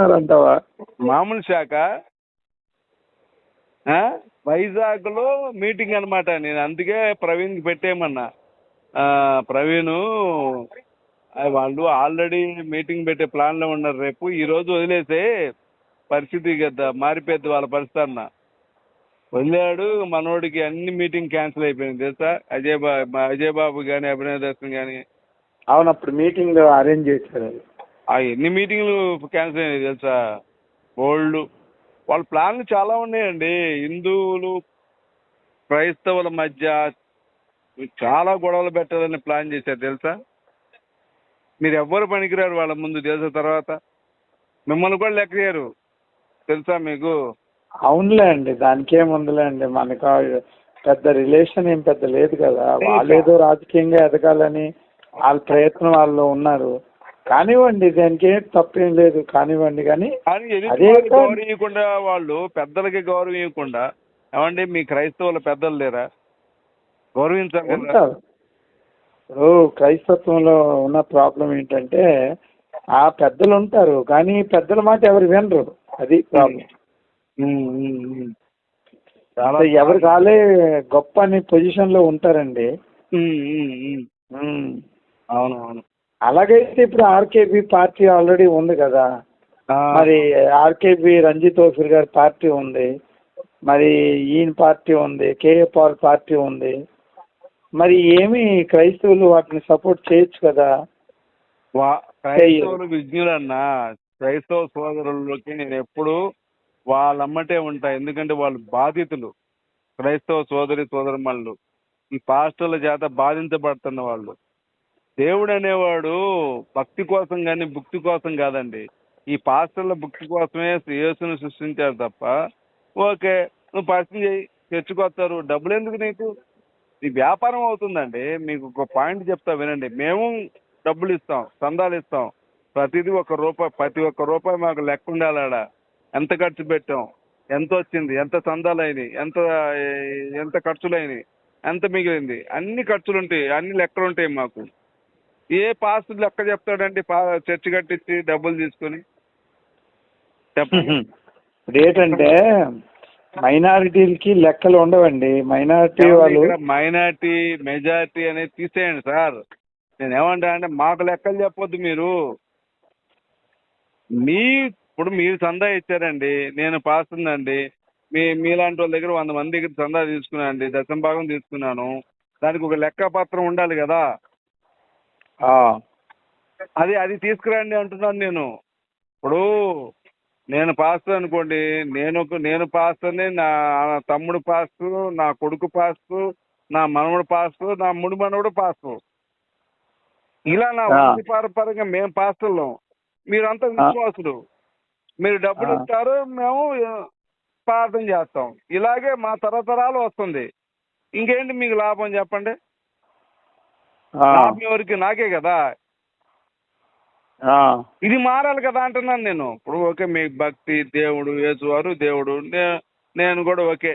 పెట్టుకున్నారంటావా? మామూలు శాఖ వైజాగ్ లో మీటింగ్ అనమాట. నేను అందుకే ప్రవీణ్ పెట్టేయమన్నా. ప్రవీణ్ వాళ్ళు ఆల్రెడీ మీటింగ్ పెట్టే ప్లాన్ లో ఉన్నారు. రేపు ఈ రోజు వదిలేసే పరిస్థితి కదా మారిపోద్ది వాళ్ళ పరిస్థితి అన్న. వదిలాడు మనోడికి అన్ని మీటింగ్ క్యాన్సిల్ అయిపోయింది తెలుసా. అజయ్ బాబు కానీ అభినవ్ దర్శన్ కానీ. అవును, అప్పుడు మీటింగ్ అరేంజ్ చేశారు. ఎన్ని మీటింగ్లు క్యాన్సిల్ అయినాయి తెలుసా. ఓల్డ్ వాళ్ళ ప్లాన్లు చాలా ఉన్నాయండి. హిందువులు క్రైస్తవుల మధ్య చాలా గొడవలు పెట్టాలని ప్లాన్ చేశారు తెలుసా. మీరు ఎవ్వరు పనికిరారు వాళ్ళ ముందు తెలుసా. తర్వాత మిమ్మల్ని కూడా లెక్కలేరు తెలుసా మీకు. అవునులే అండి, దానికి ఏముందిలే అండి, మనకు పెద్ద రిలేషన్ ఏం పెద్ద లేదు కదా. వాళ్ళేదో రాజకీయంగా ఎదగాలని వాళ్ళ ప్రయత్నం వాళ్ళు ఉన్నారు. కానివ్వండి, దానికి ఏం తప్పేం లేదు, కానివ్వండి. కానీ గౌరవం ఇవ్వకుండా వాళ్ళు పెద్దలకి గౌరవం ఇవ్వకుండా, ఏమండి మీ క్రైస్తవుల పెద్దలు లేరా గౌరవించాలి. ఇప్పుడు క్రైస్తత్వంలో ఉన్న ప్రాబ్లం ఏంటంటే ఆ పెద్దలు ఉంటారు కానీ పెద్దల మాట ఎవరు వినరు, అది ప్రాబ్లం. ఎవరు కాలే గొప్ప అని పొజిషన్ లో ఉంటారండి. అవునవును. అలాగైతే ఇప్పుడు ఆర్కేబీ పార్టీ ఆల్రెడీ ఉంది కదా. మరి ఆర్కేబీ రంజిత్ ఓఫీర్ గారి పార్టీ ఉంది, మరి ఈయన పార్టీ ఉంది, కేఏ పాల్ పార్టీ ఉంది. మరి ఏమి క్రైస్తవులు వాటిని సపోర్ట్ చేయొచ్చు కదా. క్రైస్తవులు విజ్ఞులన్నా. క్రైస్తవ సోదరులకి నేను ఎప్పుడు వాళ్ళమ్మటే ఉంటా. ఎందుకంటే వాళ్ళు బాధితులు. క్రైస్తవ సోదరుమణులు ఈ పాస్టర్ల చేత బాధించబడుతున్న వాళ్ళు. దేవుడు అనేవాడు భక్తి కోసం కానీ భుక్తి కోసం కాదండి. ఈ పాస్టర్ల భుక్తి కోసమే యేసును సృష్టించారు తప్ప. ఓకే, నువ్వు పరిచయం చేయి, తెచ్చుకొస్తారు, డబ్బులు ఎందుకు నీకు. ఈ వ్యాపారం అవుతుందండి. మీకు ఒక పాయింట్ చెప్తా వినండి. మేము డబ్బులు ఇస్తాం, చందాలు ఇస్తాం. ప్రతి ఒక్క రూపాయి మాకు లెక్క ఉండాలాడ. ఎంత ఖర్చు పెట్టాం, ఎంత వచ్చింది, ఎంత చందాలు అయినాయి, ఎంత ఖర్చులైనాయి, ఎంత మిగిలింది, అన్ని ఖర్చులుంటాయి, అన్ని లెక్కలు ఉంటాయి మాకు. ఏ పాస్టర్ లెక్క చెప్తాడండి చర్చి కట్టించి డబ్బులు తీసుకొని చెప్పండి. ఏంటంటే మైనారిటీలకి లెక్కలు ఉండవండి. మైనారిటీ వాళ్ళు మైనారిటీ మెజారిటీ అనేది తీసేయండి సార్. నేను ఏమంటా అంటే మాకు లెక్కలు చెప్పొద్దు మీరు. ఇప్పుడు మీరు చందా ఇచ్చారండి, నేను పాస్తుందండి. మీలాంటి వాళ్ళ దగ్గర 100 మంది దగ్గర చందా తీసుకున్నానండి, దశం భాగం తీసుకున్నాను. దానికి ఒక లెక్క పత్రం ఉండాలి కదా. అది తీసుకురండి అంటున్నాను నేను. ఇప్పుడు నేను పాస్టర్ అనుకోండి, నేను పాస్టర్ని, నా తమ్ముడు పాస్టర్, నా కొడుకు పాస్టర్, నా మనవడు పాస్టర్, నా ముడి మనవడు పాస్టర్. ఇలా నా వంశపారంపరంగా మేము పాస్టర్లు. మీరంతా విశ్వాసులు. మీరు డబ్బులు ఇస్తారు, మేము ప్రార్థన చేస్తాం. ఇలాగే మా తరతరాలు వస్తుంది. ఇంకేంటి మీకు లాభం చెప్పండి. లాభం ఎవరికి? నాకే కదా. ఇది మారాలి కదా అంటున్నాను నేను. ఇప్పుడు ఓకే, మీ భక్తి, దేవుడు, యేసువారు దేవుడు, నేను కూడా ఓకే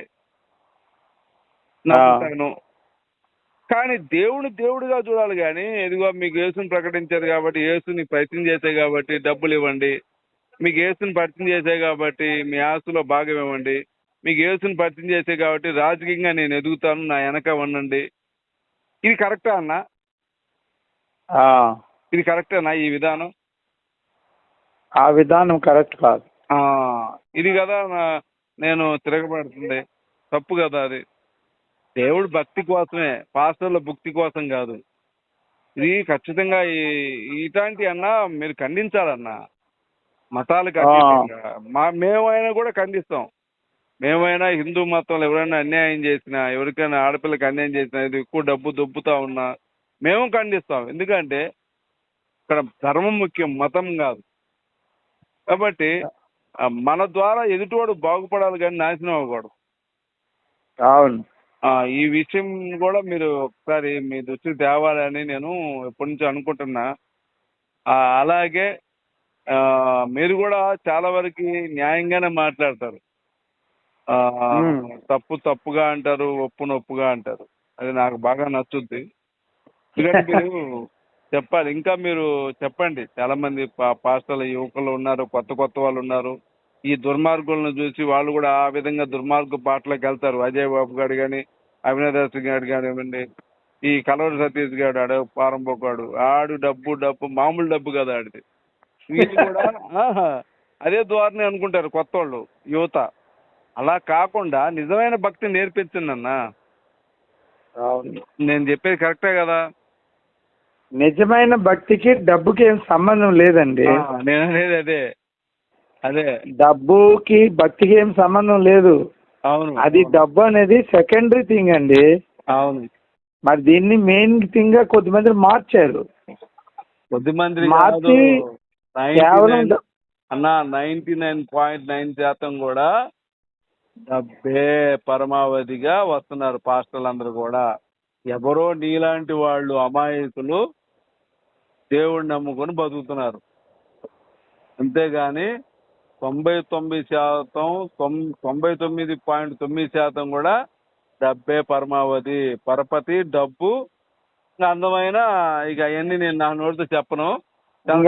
నమ్ముతాను. కానీ దేవుడిగా చూడాలి. కానీ ఎదుగో మీకు యేసుని ప్రకటించారు కాబట్టి, యేసుని పరిచయం చేశాయి కాబట్టి డబ్బులు ఇవ్వండి. మీకు యేసుని పరిచయం చేశాయి కాబట్టి మీ ఆస్తులో భాగం ఇవ్వండి. మీకు యేసుని పరిచయం చేశాయి కాబట్టి రాజకీయంగా నేను ఎదుగుతాను, నా వెనక ఉండండి. ఇది కరెక్టా అన్నా? ఇది కరెక్టేనా ఈ విధానం? ఆ విధానం కరెక్ట్ కాదు. ఇది కదా నేను తిరగబడుతుంది. తప్పు కదా అది. దేవుడు భక్తి కోసమే, పాస్టర్ల భక్తి కోసం కాదు. ఇది ఖచ్చితంగా ఇలాంటి అన్నా మీరు ఖండించాలన్నా. మతాలకు అతీతంగా మేమైనా కూడా ఖండిస్తాం. మేమైనా హిందూ మతంలో ఎవరైనా అన్యాయం చేసినా, ఎవరికైనా ఆడపిల్లకి అన్యాయం చేసినా, ఇది ఎక్కువ డబ్బు దొబ్బుతా ఉన్నా మేము ఖండిస్తాం. ఎందుకంటే ఇక్కడ ధర్మం ముఖ్యం, మతం కాదు. కాబట్టి మన ద్వారా ఎదుటివాడు బాగుపడాలి కానీ నాశనం అవ్వకూడదు. అవును. ఈ విషయం కూడా మీరు ఒకసారి మీ దృష్టికి తేవాలని నేను ఎప్పటి నుంచో అనుకుంటున్నా. అలాగే మీరు కూడా చాలా వరకు న్యాయంగానే మాట్లాడతారు. తప్పుగా అంటారు, ఒప్పుగా అంటారు. అది నాకు బాగా నచ్చుద్ది. ఎందుకంటే మీరు చెప్పాలి. ఇంకా మీరు చెప్పండి. చాలా మంది పాస్టర్ల యువకులు ఉన్నారు, కొత్త వాళ్ళు ఉన్నారు. ఈ దుర్మార్గులను చూసి వాళ్ళు కూడా ఆ విధంగా దుర్మార్గ బాటలోకి వెళ్తారు. అజయ్ బాబు గారు కానీ, అవినాదర్శి గారు కానివ్వండి, ఈ కలవరి సతీష్ గారు ఆడు పారంపోకాడు, ఆడు డబ్బు మామూలు డబ్బు కదా ఆడిది. వీళ్ళు కూడా అదే ధోరణి అనుకుంటారు కొత్త వాళ్ళు, యువత. అలా కాకుండా నిజమైన భక్తి నేర్పించండి అన్న. నేను చెప్పేది కరెక్టే కదా? నిజమైన భక్తికి డబ్బుకి ఏం సంబంధం లేదండి. నేను అనేది అదే అదే డబ్బుకి భక్తికి ఏం సంబంధం లేదు. అవును, అది డబ్బు అనేది సెకండరీ థింగ్ అండి. అవును. మరి దీన్ని మెయిన్ థింగ్ గా కొద్దిమంది మార్చారు. కొద్దిమంది మార్చి కేవలం అన్న 99.9% కూడా డబ్బే పరమావధిగా వస్తున్నారు పాస్టర్లందరూ కూడా. ఎవరో నీలాంటి వాళ్ళు అమాయకులు దేవుడిని నమ్ముకొని బతుకుతున్నారు. అంతేగాని 99.9% కూడా డబ్బే పరమావధి. పరపతి, డబ్బు, అందమైన, ఇక అవన్నీ నేను నా నోటితో చెప్పను.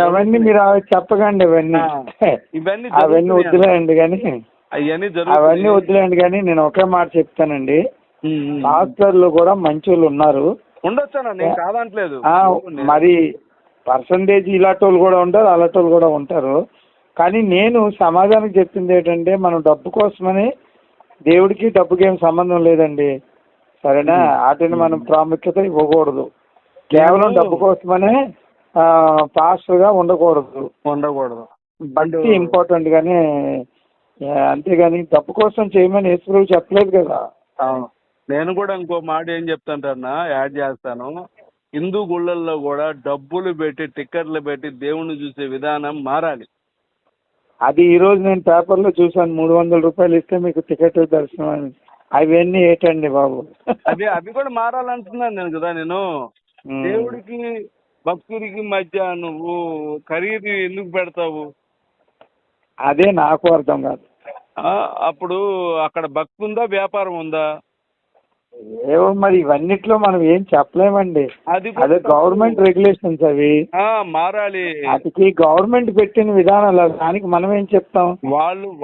అవన్నీ మీరు చెప్పకండి. ఇవన్నీ వద్దులేండి కానీ అవన్నీ వద్దులేండి కానీ నేను ఒకే మాట చెప్తానండి. పాస్టర్లు కూడా మంచి వాళ్ళు ఉన్నారు, ఉండొచ్చాను, నేను కాదంటలేదు. మరి పర్సంటేజ్ ఇలాంటి వాళ్ళు కూడా ఉంటారు, అలాంటి వాళ్ళు కూడా ఉంటారు. కానీ నేను సమాజానికి చెప్పింది ఏంటంటే, మనం డబ్బు కోసమని, దేవుడికి డబ్బుకి ఏం సంబంధం లేదండి, సరేనా? వాటిని మనం ప్రాముఖ్యత ఇవ్వకూడదు. కేవలం డబ్బు కోసమనే పాస్టర్ గా ఉండకూడదు. భక్తి ఇంపార్టెంట్ గానీ, అంతేగాని డబ్బు కోసం చేయమని యేసుప్రభు చెప్పలేదు కదా. నేను కూడా ఇంకో మాట ఏం చెప్తాంటన్నా, యాడ్ చేస్తాను. హిందూ గుళ్ళల్లో కూడా డబ్బులు పెట్టి, టిక్కెట్లు పెట్టి దేవుణ్ణి చూసే విధానం మారాలి. అది ఈ రోజు నేను పేపర్లో చూసాను, 300 రూపాయలు ఇస్తే మీకు టికెట్ దర్శనం అని. అవన్నీ ఏంటండి బాబు? అవి కూడా మారాలంటున్నాను నేను కదా. నేను దేవుడికి భక్తుడికి మధ్య నువ్వు ఖరీదు ఎందుకు పెడతావు? అదే నాకు అర్థం కాదు. అప్పుడు అక్కడ భక్తి ఉందా, వ్యాపారం ఉందా? ఏవో మరి ఇవన్నిట్లో మనం ఏం చెప్పలేమండి. అదే గవర్నమెంట్ రెగ్యులేషన్స్ అవి మారాలి. వాటికి గవర్నమెంట్ పెట్టిన విధానాలు, దానికి మనం ఏం చెప్తాం?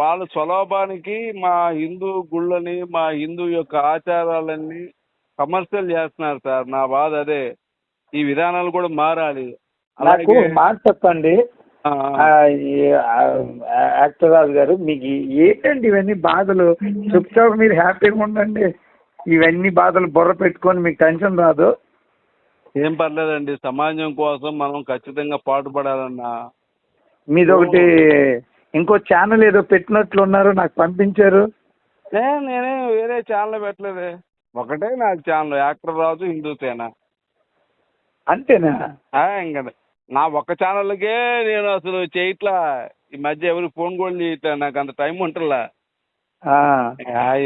వాళ్ళ స్వలాభానికి మా హిందూ గుళ్ళని, మా హిందూ యొక్క ఆచారాలన్నీ కమర్షియల్ చేస్తున్నారు సార్. నా బాధ అదే. ఈ విధానాలు కూడా మారాలి. నాకు మాట చెప్పండి యాక్టర్ రాజు గారు, మీకు ఏంటండి ఇవన్నీ బాధలు? చెప్తావు మీరు హ్యాపీగా ఉండండి. ఇవన్నీ బాధలు బుర్ర పెట్టుకొని మీకు టెన్షన్ రాదు. ఏం పర్లేదండి, సమాజం కోసం మనం ఖచ్చితంగా పాటుపడాలన్నా. మీదొకటి ఇంకో ఛానల్ ఏదో పెట్టినట్లున్నారు, నాకు పంపించారు. నేనే వేరే ఛానల్ పెట్టలేదే, ఒకటే నాకు ఛానల్, యాక్టర్ రాజు హిందూ సేన. అంతేనా? ఇంకా నా ఒక్క ఛానల్కే నేను అసలు చేయట్లా. ఈ మధ్య ఎవరికి ఫోన్ కూడా చేయట్లా, నాకు అంత టైం ఉంటుందా.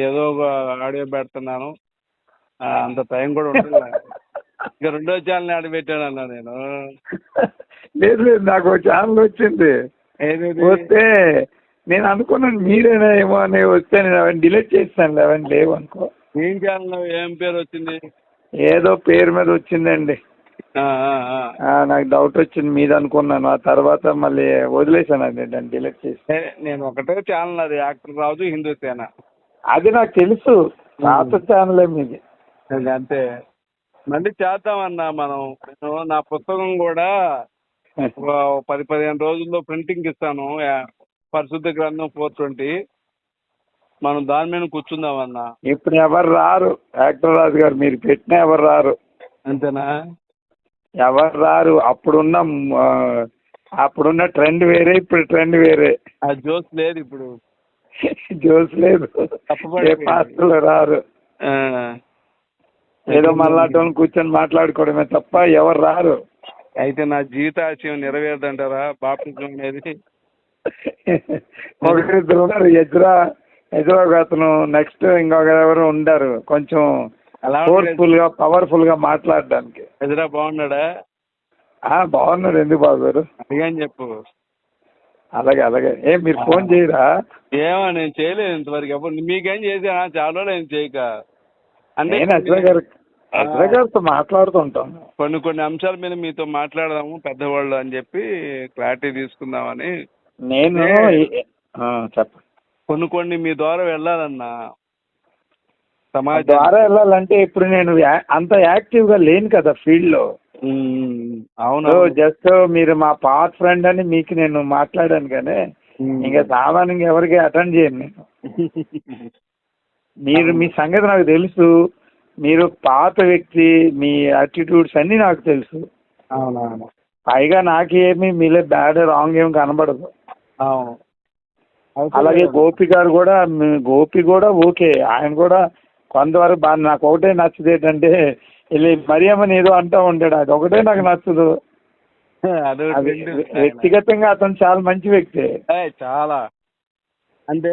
ఏదో ఒక ఆడియో పెడుతున్నాను, అంత టైం కూడా ఉంటుందా. ఇంకా రెండో ఛానల్ ఆడి పెట్టానన్నా నేను. లేదు లేదు, నాకు ఒక ఛానల్ వచ్చింది. వస్తే నేను అనుకున్నాను మీరేనా ఏమో అని. వస్తే నేను అవన్నీ డిలీట్ చేస్తాను, అవన్నీ లేవు అనుకో. ఏం ఛానల్, ఏం పేరు వచ్చింది? ఏదో పేరు మీద వచ్చిందండి. నాకు డౌట్ వచ్చింది మీద అనుకున్నాను. ఆ తర్వాత మళ్ళీ వదిలేసాను, అది దాన్ని డిలీట్ చేసి. నేను ఒకటే ఛానల్, అది యాక్టర్ రాజు హిందూ సేన. అది నాకు తెలుసు, పాత ఛానలే మీది. అంతే. మళ్ళీ చేద్దామన్నా మనం. నేను నా పుస్తకం కూడా 10-15 రోజుల్లో ప్రింటింగ్ ఇస్తాను, పరిశుద్ధ గ్రంథం 420. మనం దాని మీద కూర్చుందామన్నా. ఇప్పుడు ఎవరు రారు యాక్టర్ రాజు గారు, మీరు పెట్టినా ఎవరు రారు. అంతేనా? ఎవరు రారు. అప్పుడున్న ట్రెండ్ వేరే, ఇప్పుడు ట్రెండ్ వేరే. ఆ జోస్ లేదు ఇప్పుడు. జోస్ లేదు, ఏ పాత్రలు రారు. ఏదో మళ్ళాటోని కూర్చొని మాట్లాడుకోవడమే తప్ప ఎవరు రారు. అయితే నా జీవితాశయం నెరవేరదంటారా బాప్టిజం అనేది? ఒకరిద్దరు ఉన్నారు, ఎజ్రా ఒక అతను, నెక్స్ట్ ఇంకొక ఎవరు ఉండారు కొంచెం పవర్ఫుల్ గా మాట్లాడడానికి. ఎజ్రా బాగున్నాడా? బాగున్నాడు. ఎందుకు బాగున్నారు? అడిగాని చెప్పు. అలాగే మీరు ఫోన్ చేయరా? ఏమో నేను చేయలేదు ఇంతవరకు. ఎప్పుడు మీకేం చేసా చాలా నేను చేయక. అంటే నేను ఎజ్రా గారితో మాట్లాడుతుంటాం. కొన్ని అంశాల మీద మీతో మాట్లాడదాము పెద్దవాళ్ళు అని చెప్పి క్లారిటీ తీసుకుందామని. నేను చెప్పండి. కొన్ని మీ ద్వారా వెళ్ళాలన్నా సమాజం ద్వారా వెళ్ళాలంటే ఇప్పుడు నేను అంత యాక్టివ్ గా లేను కదా ఫీల్డ్ లో. అవును. జస్ట్ మీరు మా పాత ఫ్రెండ్ అని మీకు నేను మాట్లాడాను కానీ ఇంకా సామాన్యంగా ఎవరికి అటెండ్ చేయను నేను. మీరు మీ సంగతి నాకు తెలుసు, మీరు పాత వ్యక్తి, మీ యాటిట్యూడ్స్ అన్ని నాకు తెలుసు. అవునవును. పైగా నాకేమి మీలో బ్యాడ్ రాంగ్ ఏమి కనబడదు. అవును. అలాగే గోపి కూడా ఓకే, ఆయన కూడా కొంతవరకు బాగా. నాకు ఒకటే నచ్చదు ఏంటంటే వెళ్ళి మరియమ్మని ఏదో అంటూ ఉంటాడు, అది ఒకటే నాకు నచ్చదు. వ్యక్తిగతంగా అతను చాలా మంచి వ్యక్తి, చాలా అంటే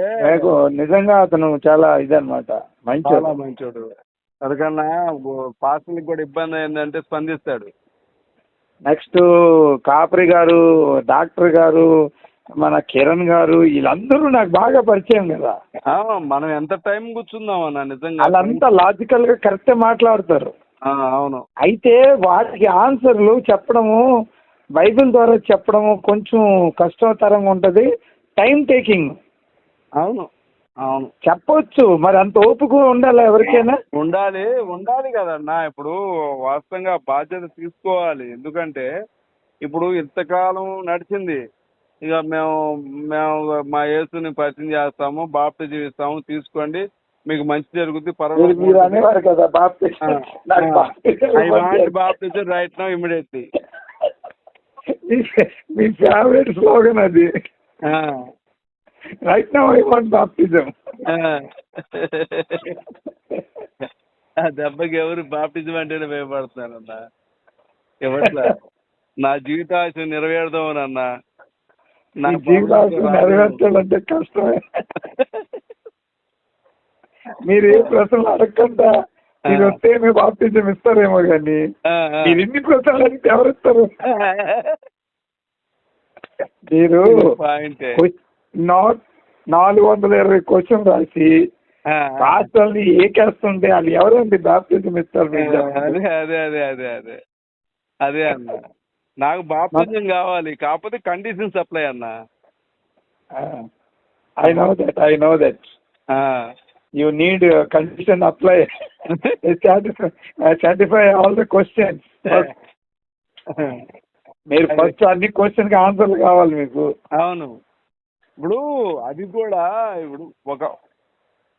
నిజంగా అతను చాలా ఇదన్నమాట, మంచోడు. అందుకన్నా పాస్టర్కి కూడా ఇబ్బంది అయిందంటే స్పందిస్తాడు. నెక్స్ట్ కాపరి గారు, డాక్టర్ గారు, మన కిరణ్ గారు, వీళ్ళందరూ నాకు బాగా పరిచయం కదా. మనం ఎంత టైం కూర్చుందాం అన్న నిజంగా. వాళ్ళంతా లాజికల్ గా కరెక్ట్ మాట్లాడతారు. అవును. అయితే వాటికి ఆన్సర్లు చెప్పడము, బైబిల్ ద్వారా చెప్పడము కొంచెం కష్టతరంగా ఉంటది, టైం టేకింగ్. అవును అవును చెప్పొచ్చు, మరి అంత ఓపిక ఉండాలి ఎవరికైనా. ఉండాలి కదన్నా. ఇప్పుడు వాస్తవంగా బాధ్యత తీసుకోవాలి. ఎందుకంటే ఇప్పుడు ఇంతకాలం నడిచింది, ఇక మేము మా యేసుని పరిచయం చేస్తాము, బాప్టిజం ఇస్తాము, తీసుకోండి, మీకు మంచి జరుగుద్ది, మీరు అనేవారు కదా బాప్టిజం రైట్ నౌ ఇమ్మీడియట్లీ. మీ ఫేవరెట్ స్లోగన్ అది, right now I want baptism. ఆ దెబ్బకి ఎవరు బాప్టిజం అంటేనే భయపడుతున్నారన్నా. ఎవట్లా నా జీవితాశ నెరవేరుదామనన్నా. నా జీవితాశ నెరవేర్చాలంటే కష్టమే. మీరు ఏ ప్రశ్నలు అడగకుండా మీరు వస్తే మేము బాప్టిజం ఇస్తారేమో కానీ మీరు ఇన్ని ప్రశ్నలు అడిగితే ఎవరిస్తారు? మీరు 420 క్వశ్చన్ రాసి రాష్ట్రాన్ని ఏకేస్తుంటే వాళ్ళు ఎవరండి బాప్టిజం ఇస్తారు? అదే అన్న, నాకు బాప్టిజం కావాలి, కాకపోతే కండిషన్స్ అప్లై అన్న. I know that you need condition apply. Satisfy all the questions. మీరు ఫస్ట్ అన్ని క్వశ్చన్ కి ఆన్సర్లు కావాలి మీకు. అవును. ఇప్పుడు అది కూడా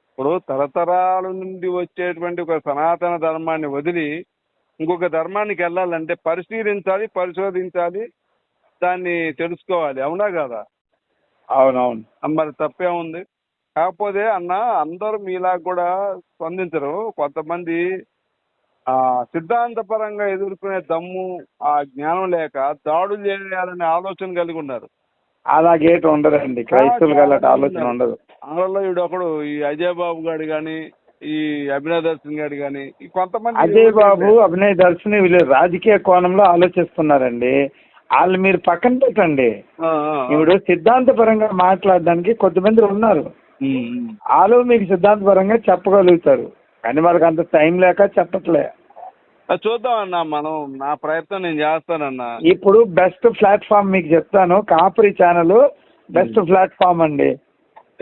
ఇప్పుడు తరతరాల నుండి వచ్చేటువంటి ఒక సనాతన ధర్మాన్ని వదిలి ఇంకొక ధర్మానికి వెళ్ళాలంటే పరిశీలించాలి, పరిశోధించాలి, దాన్ని తెలుసుకోవాలి. అవునా కదా? అవునవును. మరి తప్పే ఉంది. కాకపోతే అన్న అందరూ మీలా కూడా స్పందించరు. కొంతమంది సిద్ధాంతపరంగా ఎదుర్కొనే దమ్ము, ఆ జ్ఞానం లేక దాడులు చేయాలనే ఆలోచన కలిగి ఉన్నారు. అలాగేటి ఉండదండి, క్రైస్తవులు అలాంటి ఆలోచన ఉండదు. అందులో ఒకడు ఈ అజయ్ బాబు గారు కానీ, ఈ అభినయ్ దర్శన్ గారు కానీ, ఈ కొంతమంది అజయ్ బాబు, అభినయ్ దర్శన్ వీళ్ళు రాజకీయ కోణంలో ఆలోచిస్తున్నారండి. వాళ్ళు మీరు పక్కన పెట్టండి. ఇప్పుడు సిద్ధాంతపరంగా మాట్లాడడానికి కొంతమంది ఉన్నారు, వాళ్ళు మీకు సిద్ధాంతపరంగా చెప్పగలుగుతారు, కానీ వాళ్ళకి అంత టైం లేక చెప్పట్లే. చూద్దాం అన్న, మనం నా ప్రయత్నం నేను చేస్తానన్నా. ఇప్పుడు బెస్ట్ ప్లాట్ఫామ్ మీకు చెప్తాను, కాపరి ఛానల్ బెస్ట్ ప్లాట్ఫామ్ అండి.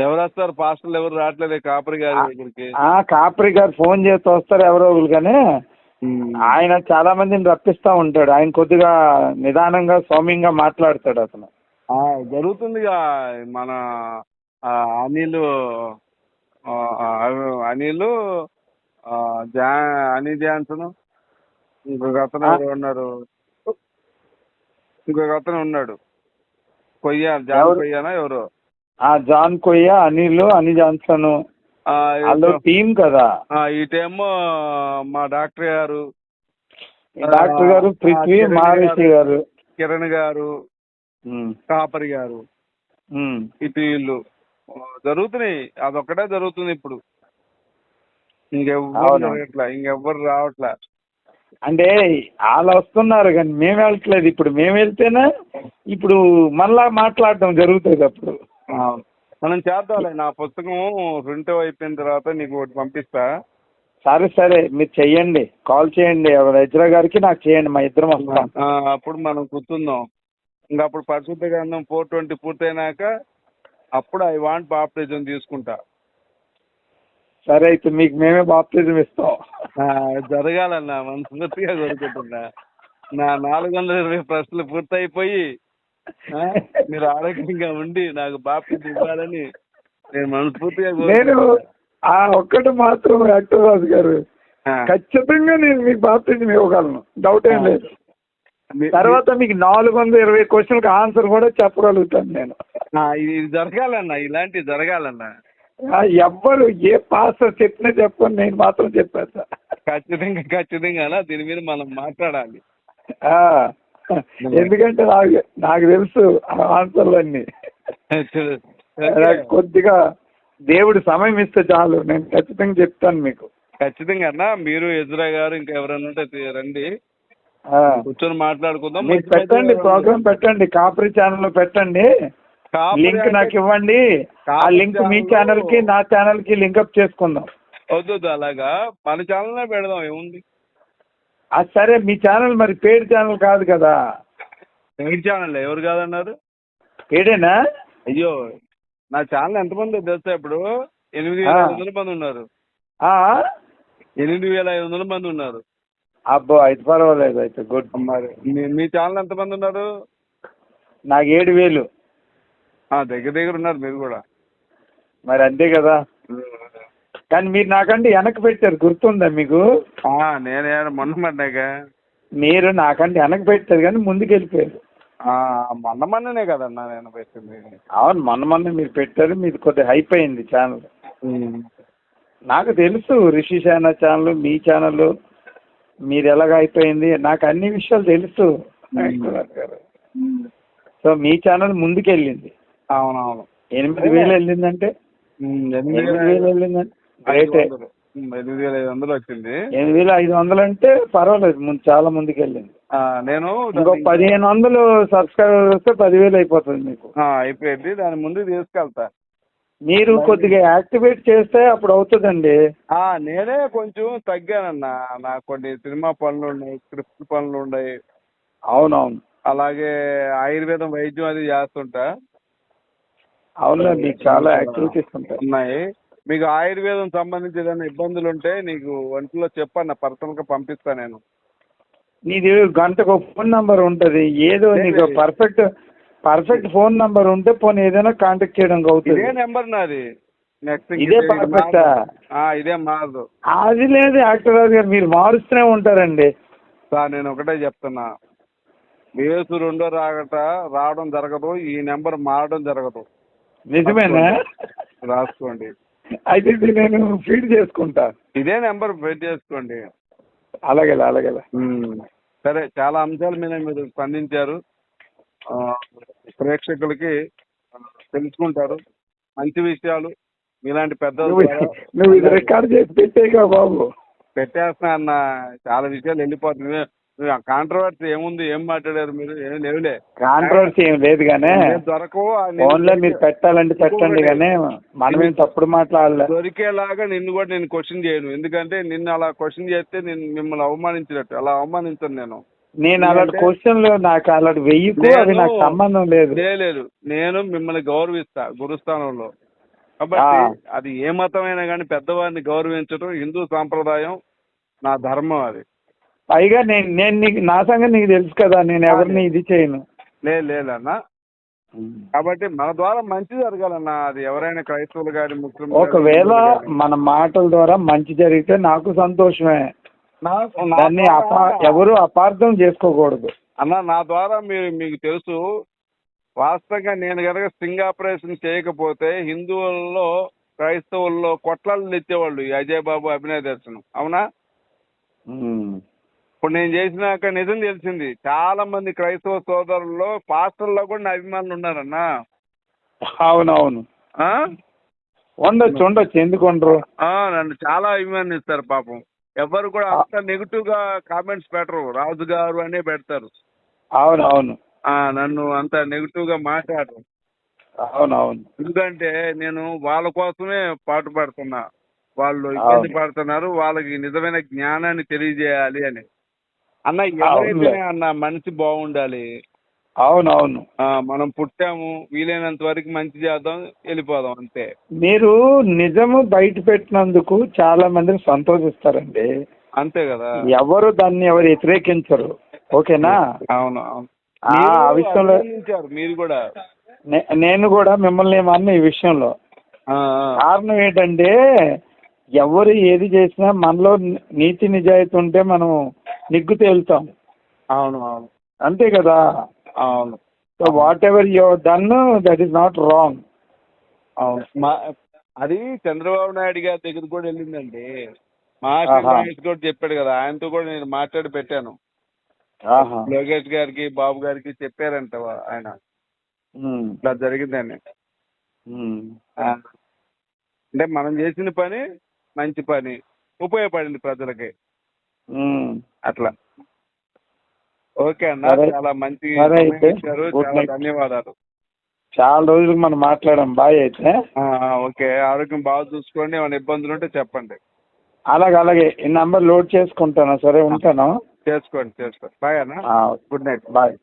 ఎవరు వస్తారు? పాస్టర్లు ఎవరు రావట్లేదు కాపరి గారి దగ్గరికి. కాపరి గారు ఫోన్ చేస్తూ వస్తారు ఎవరో ఒకరు, కానీ ఆయన చాలా మందిని రప్పిస్తూ ఉంటాడు. ఆయన కొద్దిగా నిదానంగా సౌమ్యంగా మాట్లాడతాడు. అతను జరుగుతుందిగా. మన అనిల్ జాన్సన్, ఇంకొక అతను ఉన్నాడు, కొయ్యానా ఎవరు, జాన్ కొయ్య, అని జాన్సన్, టీం కదా. ఇటేమో మా డాక్టర్ గారు, పృథ్వీ, మహర్షి గారు, కిరణ్ గారు, కాపరి గారు, ఇటు వీళ్ళు జరుగుతున్నాయి. అదొక్కటే జరుగుతుంది ఇప్పుడు, ఇంకెవ్వరు రావట్లే. అంటే వాళ్ళు వస్తున్నారు కానీ మేము వెళ్ళట్లేదు. ఇప్పుడు మేము వెళ్తేనే ఇప్పుడు మళ్ళా మాట్లాడటం జరుగుతుంది. అప్పుడు మనం చేద్దాంలే. నా పుస్తకం ప్రింట్ అయిపోయిన తర్వాత నీకు ఒకటి పంపిస్తా. సరే సరే మీరు చెయ్యండి, కాల్ చేయండి, ఎజ్రా గారికి నాకు చేయండి, మా ఇద్దరం వస్తాం. అప్పుడు మనం కూర్చుందాం. ఇంకా అప్పుడు పరిశుద్ధ గ్రంథం 420 పూర్తయినాక అప్పుడు ఐ వాంట్ బాప్టిజం తీసుకుంటా. సరే అయితే మీకు మేమే బాప్తిజం ఇస్తాం. జరగాలన్నా మనస్ఫూర్తిగా జరుగుతుందా. నా 420 ప్రశ్నలు పూర్తయిపోయి మీరు ఆరోగ్యంగా ఉండి నాకు బాప్టిజం ఇవ్వాలని నేను మనస్ఫూర్తిగా నేను ఆ ఒక్కటి మాత్రం యాక్టర్ రాజు గారు ఖచ్చితంగా నేను మీకు బాప్టిజం ఇవ్వగలను, డౌట్ ఏం లేదు. తర్వాత మీకు 420 క్వశ్చన్కి ఆన్సర్ కూడా చెప్పగలుగుతాను నేను. ఇది జరగాలన్నా, ఇలాంటివి జరగాలన్నా. ఎవ్వరు ఏ పాస్టర్ చెప్పినా చెప్పని నేను మాత్రం చెప్పేస్తా. ఖచ్చితంగా దీని మీద మనం మాట్లాడాలి. ఎందుకంటే నాకు తెలుసు ఆన్సర్లు అన్ని. కొద్దిగా దేవుడు సమయం ఇస్తే చాలు, నేను ఖచ్చితంగా చెప్తాను మీకు. ఖచ్చితంగా అన్న, మీరు ఎజ్రా గారు ఇంకా ఎవరైనా ఉంటే రండి, కూర్చొని మాట్లాడుకుందాం. మీకు పెట్టండి, ప్రోగ్రామ్ పెట్టండి, కాపరి ఛానల్ లో పెట్టండి, లింక్ నాకు ఇవ్వండి. ఆ లింక్ మీ ఛానల్ కి నా ఛానల్ కి లింకప్ చేసుకుందాం. వద్దు అలాగా, మన ఛానల్ పెడదాం, ఏముంది. సరే మీ ఛానల్ మరి పెయిడ్ ఛానల్ కాదు కదా. పెయిడ్ ఛానల్ ఎవరు కాదన్నారు? పెయిడేనా? అయ్యో, నా ఛానల్ ఎంతమంది తెలుసా? ఇప్పుడు 8,500 మంది ఉన్నారు. 8,500 మంది ఉన్నారు. అబ్బో, అయితే పర్వాలేదు, అయితే గుడ్. మరి మీ ఛానల్ ఎంతమంది ఉన్నారు? నాకు 7,000. దగ్గర ఉన్నారు మీరు కూడా. మరి అంతే కదా. కానీ మీరు నాకంటే వెనక్కి పెట్టారు, గుర్తుందా మీకు? నేనే మొన్న పడ్డాక మీరు నాకంటే వెనక్కి పెట్టారు కానీ ముందుకు వెళ్ళిపోయారు. మొన్ననే కదన్నా నేను పెట్టింది. అవును, మొన్న మీరు పెట్టారు, మీది కొద్దిగా హైప్ అయింది ఛానల్. నాకు తెలుసు రిషి శానా ఛానల్, మీ ఛానల్ మీరు ఎలాగ అయిపోయింది, నాకు అన్ని విషయాలు తెలుసు. సో మీ ఛానల్ ముందుకు వెళ్ళింది. అవునవును, 8,000 వెళ్ళిందంటే 8,000 వెళ్ళిందంటే రైటే. 8,500 వచ్చింది. 8,500 అంటే పర్వాలేదు, చాలా ముందుకు వెళ్ళింది. నేను ఇంకో 1,500 సబ్స్క్రైబర్ వస్తే 10,000 అయిపోతుంది మీకు. అయిపోయింది, దాని ముందు తీసుకెళ్తా. మీరు కొద్దిగా యాక్టివేట్ చేస్తే అప్పుడు అవుతుందండి. నేనే కొంచెం తగ్గానన్నా, నాకు కొన్ని సినిమా పనులు ఉన్నాయి, స్క్రిప్ట్ పనులు ఉన్నాయి. అవునవును. అలాగే ఆయుర్వేదం వైద్యం అది చేస్తుంటా. అవును, మీకు చాలా యాక్టివిటీస్ ఉన్నాయి. మీకు ఆయుర్వేదం సంబంధించి ఏదైనా ఇబ్బందులు ఉంటే నీకు ఒంట్లో చెప్పన్న, పర్సనల్ గా పంపిస్తా నేను. నీది గంటకు ఫోన్ నంబర్ ఉంటుంది, ఏదో నీకు పర్ఫెక్ట్ ఫోన్ నంబర్ ఉంటే పోనీ ఏదైనా కాంటాక్ట్ చేయడం అవుతుంది. ఇదే నెంబర్ నాది. నెక్స్ట్ ఇదే పర్ఫెక్టా? ఇదే మారదు. అది లేదు యాక్టర్ రాజు గారు, మీరు మారుస్తూనే ఉంటారండి. సార్ నేను ఒకటే చెప్తున్నా, యేసు రెండో రావడం జరగదు, ఈ నెంబర్ మారడం జరగదు. నిజమేనా? రాసుకోండి. అయితే ఇది నేను ఫీడ్ చేసుకుంటా. ఇదే నెంబర్ ఫీడ్ చేసుకోండి. అలాగే. సరే, చాలా అంశాల మీద మీరు స్పందించారు, ప్రేక్షకులకి తెలుసుకుంటారు మంచి విషయాలు. మీలాంటి పెద్దలు నువ్వు ఇది రికార్డ్ చేసి పెట్టేగా బాబు. పెట్టేస్తున్నా అన్న, చాలా విషయాలు వెళ్ళిపోతుంది. కాంట్రవర్సీ ఏముంది, ఏం మాట్లాడారు మీరు? ఏం లేవులే, కాంట్రవర్సీ ఏం లేదు కానీ దొరకవు. ఫోన్లో మీరు పెట్టాలంటే పెట్టండి, కానీ మనమేం తప్పుడు మాట్లాడలేదు. దొరికేలాగా నిన్ను కూడా నేను క్వశ్చన్ చేయను, ఎందుకంటే నిన్ను అలా క్వశ్చన్ చేస్తే నేను మిమ్మల్ని అవమానించినట్టు. అలా అవమానించను నేను అలాంటి క్వశ్చన్లు, నాకు అలాంటి వెయ్యికు అవి నాకు సంబంధం లేదు. నేను మిమ్మల్ని గౌరవిస్తా గురుస్థానంలో. కాబట్టి అది ఏ మతమైనా కానీ పెద్దవారిని గౌరవించడం హిందూ సాంప్రదాయం, నా ధర్మం అది. పైగా నేను నీకు నా సంగతి నీకు తెలుసు కదా, నేను ఎవరిని ఇది చేయను. లేదన్నా. కాబట్టి మన ద్వారా మంచి జరగాలన్నా, అది ఎవరైనా క్రైస్తవులు కానీ ముస్లిం, ఒకవేళ మన మాటల ద్వారా మంచి జరిగితే నాకు సంతోషమే. దాన్ని ఎవరు అపార్థం చేసుకోకూడదు అన్న. నా ద్వారా మీకు తెలుసు, వాస్తవంగా నేను కనుక స్ట్రింగ్ ఆపరేషన్ చేయకపోతే హిందువుల్లో క్రైస్తవుల్లో కొట్లాలు తెచ్చేవాళ్ళు ఈ అజయ్ బాబు, అభినయ్ దర్శనం. అవునా? ఇప్పుడు నేను చేసినాక నిజం తెలిసింది, చాలా మంది క్రైస్తవ సోదరుల్లో పాస్టర్లో కూడా నా అభిమానులు ఉన్నారన్నా. అవునవును, ఉండొచ్చు, ఎందుకు ఉండరు? నన్ను చాలా అభిమానిస్తారు పాపం. ఎవరు కూడా అంత నెగిటివ్ గా కామెంట్స్ పెట్టరు, రాజు గారు అనే పెడతారు. అవునవును, నన్ను అంత నెగిటివ్ గా మాట్లాడరు. అవునవును. ఎందుకంటే నేను వాళ్ళ కోసమే పాటుపడుతున్నా. వాళ్ళు ఇబ్బంది పడుతున్నారు, వాళ్ళకి నిజమైన జ్ఞానాన్ని తెలియజేయాలి అని. అన్న ఎవరైతేనే అన్న మనిషి బాగుండాలి. అవునవును. మనం పుట్టాము, వీలైనంత వరకు మంచి చేద్దాం, వెళ్ళిపోదాం అంతే. మీరు నిజము బయట పెట్టినందుకు చాలా మందిని సంతోషిస్తారండి. అంతే కదా. ఎవరు దాన్ని ఎవరు వ్యతిరేకించరు. ఓకేనా? అవును అవును. ఆ విషయంలో మీరు కూడా నేను కూడా మిమ్మల్ని ఏమన్నా ఈ విషయంలో కారణం ఏంటంటే, ఎవరు ఏది చేసినా మనలో నీతి నిజాయితీ ఉంటే మనం నిగ్గు తేలుతాం. అవును అవును. అంతే కదా. అవును. So what ever you done that is not wrong. అవును. అది చంద్రబాబు నాయుడు గారి దగ్గర కూడా వెళ్ళిందండి. మహేష్ కూడా చెప్పాడు కదా, ఆయనతో కూడా నేను మాట్లాడి పెట్టాను. లోకేష్ గారికి, బాబు గారికి చెప్పారంట ఆయన, ఇట్లా జరిగిందని. అంటే మనం చేసిన పని మంచి పని, ఉపయోగపడింది ప్రజలకి. అట్లా. ఓకే అన్న, చాలా మంచి ఇచ్చారు, చాలా ధన్యవాదాలు. చాలా రోజులకు మనం మాట్లాడాం. బాయ్ అయితే. ఓకే, ఆరోగ్యం బాగా చూసుకోండి, ఏమైనా ఇబ్బందులు ఉంటే చెప్పండి. అలాగే ఈ నంబర్ లోడ్ చేసుకుంటాను. సరే, ఉంటాను. చేసుకోండి. బాయ్ అన్న. Good night. బాయ్.